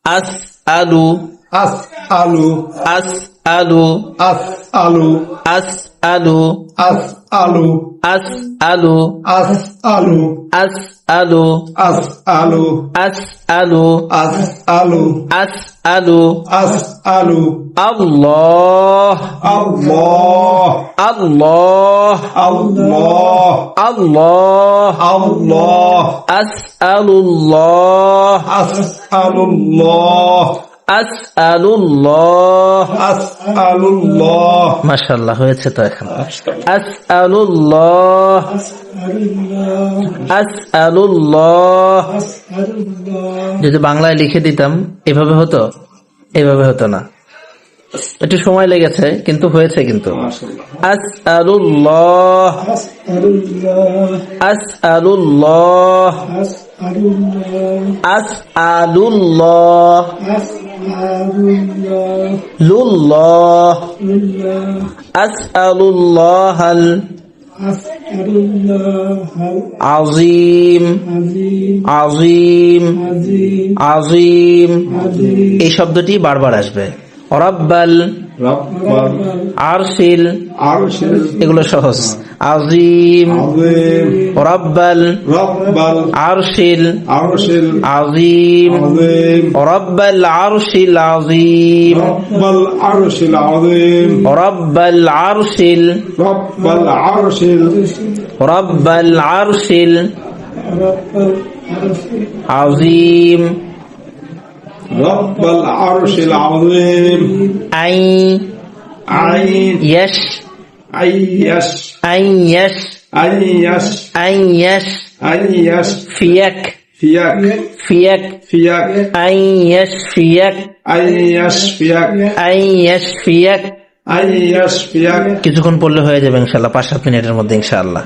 আসআলু আসআলু আসআলু আসআলু আসআলু আসআলু আসআলু আসআলু আসআলু আসআলু আসআলু আসআলু আসআলু আসআলু আল্লাহ আল্লাহ আল্লাহ আল্লাহ আল্লাহ আল্লাহ আসআলুল্লাহ আসআলুল্লাহ আসআলুল্লাহ আসআলুল্লাহ। মাশাআল্লাহ, হয়েছে তো এখন। আসআলুল্লাহ আসআলুল্লাহ যদি বাংলায় লিখে দিতাম এভাবে হতো? এভাবে হতো না, একটু সময় লেগেছে কিন্তু হয়েছে। কিন্তু আসআলুল্লাহ আসআলুল্লাহ আসআলুল্লাহ লুল্লাহ আসআলুল্লাহাল আজিম আজিম আজিম। এই শব্দটি বারবার আসবে। রব্বাল রব্বাল আরশিল, আরশিল এগুলো সহজ। আজিম আযীম রব্বাল রব্বাল আরশিল আরশিল আজিম আযীম রব্বাল আরশিল আজিম রব্বাল আরশিল আযীম রব্বাল আরশিল রব্বাল আরশিল রব্বাল আরশিল আজিম। রব্বাল আরশিল আযীম। আই আইন ইয়াশ আইয়াশ আই ইয়াশ আইয়াশ আই ইয়াশ আইয়াশ ফিয়াক ফিয়াক ফিয়াক ফিয়াক আই ইয়াশ ফিয়াক আইয়াশ ফিয়াক আই ইয়াশ ফিয়াক। আইয়াশ ফিয়াক। কিছুক্ষণ পড়লে হয়ে যাবে ইনশাআল্লাহ, 5-7 মিনিটের মধ্যে ইনশাআল্লাহ।